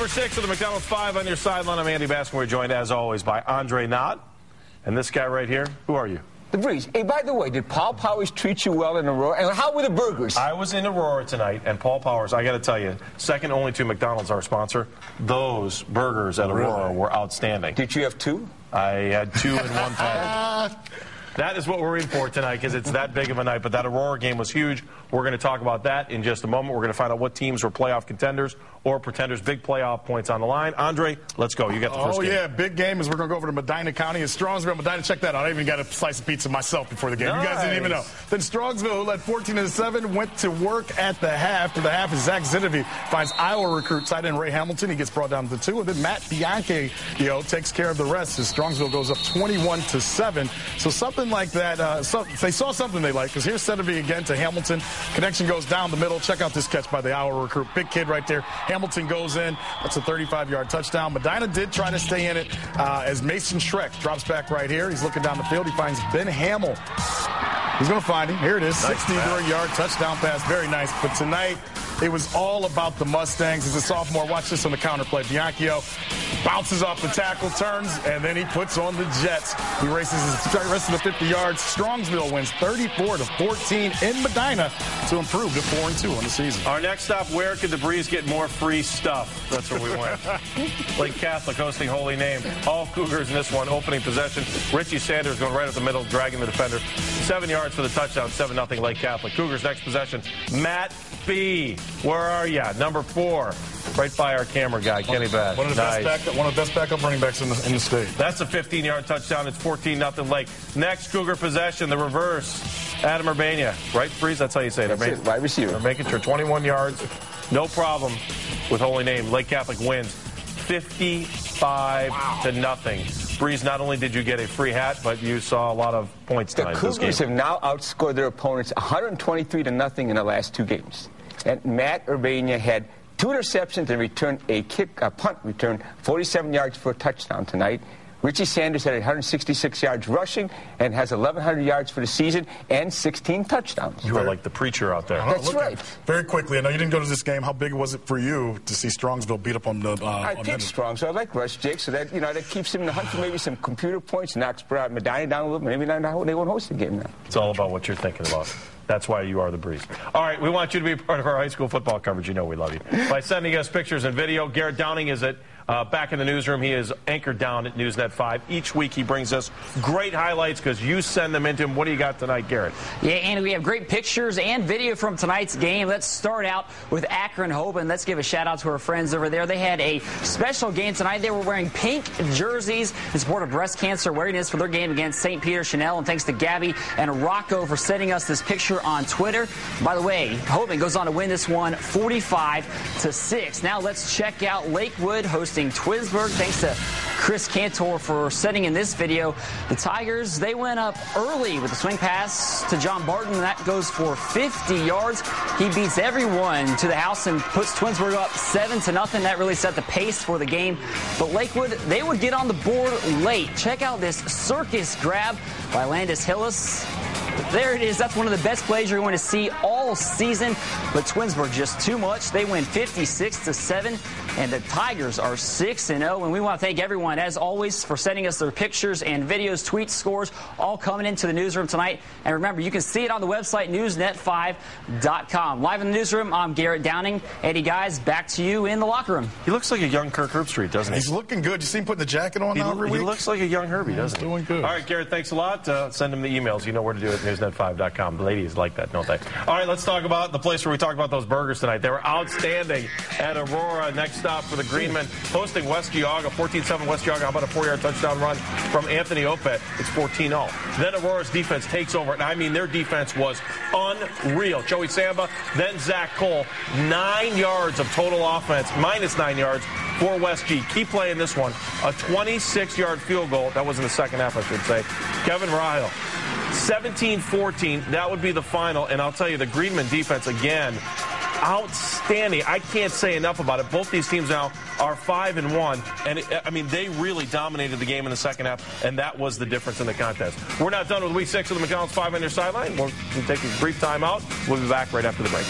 Number 6 of the McDonald's 5 on your sideline. I'm Andy Baskin. We're joined, as always, by Andre Knott. And this guy right here, who are you? The Breeze. Hey, by the way, did Paul Powers treat you well in Aurora? And how were the burgers? I was in Aurora tonight, and Paul Powers, I got to tell you, second only to McDonald's, our sponsor, those burgers at Aurora were outstanding. Did you have 2? I had 2 in one pan. That is what we're in for tonight, because it's that big of a night. But that Aurora game was huge. We're going to talk about that in just a moment. We're going to find out what teams were playoff contenders or pretenders. Big playoff points on the line. Andre, let's go. You got the first game. Oh, yeah. Big game is we're going to go over to Medina County. And Strongsville, Medina, check that out. I even got a slice of pizza myself before the game. Nice. You guys didn't even know. Then Strongsville, who led 14-7, went to work at the half. To the half, is Zach Zinovy finds Iowa recruit tight end Ray Hamilton. He gets brought down to 2. And then Matt Bianchi, takes care of the rest as Strongsville goes up 21-7. So something like that. They saw something they like, because here's Zinovy again to Hamilton. Connection goes down the middle. Check out this catch by the Iowa recruit. Big kid right there. Hamilton goes in. That's a 35-yard touchdown. Medina did try to stay in it as Mason Schreck drops back right here. He's looking down the field. He finds Ben Hamill. He's going to find him. Here it is. 63-yard touchdown pass. Very nice. But tonight, it was all about the Mustangs. As a sophomore, watch this on the counterplay. Bianchio bounces off the tackle, turns, and then he puts on the Jets. He races his rest of the 50 yards. Strongsville wins 34-14 in Medina to improve to 4-2 on the season. Our next stop, where could the Breeze get more free stuff? That's where we went. Lake Catholic hosting Holy Name. All Cougars in this one. Opening possession. Richie Sanders going right up the middle, dragging the defender. 7 yards for the touchdown. 7-0 Lake Catholic. Cougars next possession. Matt B. Where are ya? Number 4. Right by our camera guy, Kenny Bass. One of the best backup running backs in the state. That's a 15-yard touchdown. It's 14-0 Lake. Next Cougar possession, the reverse. Adam Urbania. Right, Breeze? That's how you say it. That's it. Wide receiver. They're making sure 21 yards. No problem with Holy Name. Lake Catholic wins 55-0. Breeze, not only did you get a free hat, but you saw a lot of points tonight. The Cougars have now outscored their opponents 123-0 in the last 2 games. And Matt Urbania had 2 interceptions and returned a punt return, 47 yards for a touchdown tonight. Richie Sanders had 166 yards rushing and has 1,100 yards for the season and 16 touchdowns. You are like the preacher out there. That's right. Very quickly, I know you didn't go to this game. How big was it for you to see Strongsville beat up on the... I picked Strong, so I like Rush Jake, so that that keeps him in the hunt for maybe some computer points, knocks Medina down a little bit. Maybe they won't host the game now. It's all about what you're thinking about. That's why you are the Breeze. All right, we want you to be part of our high school football coverage. You know we love you. By sending us pictures and video. Garrett Downing is back in the newsroom. He is anchored down at Newsnet 5. Each week he brings us great highlights because you send them into him. What do you got tonight, Garrett? Yeah, Andy, we have great pictures and video from tonight's game. Let's start out with Akron Hope, and let's give a shout-out to our friends over there. They had a special game tonight. They were wearing pink jerseys in support of breast cancer awareness for their game against St. Peter Chanel, and thanks to Gabby and Rocco for sending us this picture on Twitter. By the way, Hope goes on to win this one 45-6. Now let's check out Lakewood hosting Twinsburg. Thanks to Chris Cantor for sending in this video. The Tigers, they went up early with a swing pass to John Barton, and that goes for 50 yards. He beats everyone to the house and puts Twinsburg up 7-0. That really set the pace for the game. But Lakewood, they would get on the board late. Check out this circus grab by Landis Hillis. There it is. That's one of the best plays you're going to see all season. But Twinsburg just too much. They win 56-7, and the Tigers are 6-0. And we want to thank everyone, as always, for sending us their pictures and videos, tweets, scores, all coming into the newsroom tonight. And remember, you can see it on the website, newsnet5.com. Live in the newsroom, I'm Garrett Downing. Eddie, guys, back to you in the locker room. He looks like a young Kirk Herbstreit, doesn't he? He's looking good. You see him putting the jacket on now every week? He looks like a young Herbie, doesn't he? He's doing good. All right, Garrett, thanks a lot. Send him the emails. You know where to do it, newsnet5.com. The ladies like that, don't they? All right, let's talk about the place where we talk about those burgers tonight. They were outstanding at Aurora. Next stop for the Greenmen, hosting West Geauga. 14-7 West Geauga. How about a 4-yard touchdown run from Anthony Opet? It's 14-0. Then Aurora's defense takes over, and I mean their defense was unreal. Joey Samba, then Zach Cole. 9 yards of total offense, minus 9 yards for West G. Keep playing this one. A 26-yard field goal. That was in the second half, I should say. Kevin Rahil. 17-14, that would be the final, and I'll tell you, the Greenman defense, again, outstanding. I can't say enough about it. Both these teams now are 5-1, and I mean, they really dominated the game in the second half, and that was the difference in the contest. We're not done with Week 6 of the McDonald's 5 on your sideline. We'll take a brief time out. We'll be back right after the break.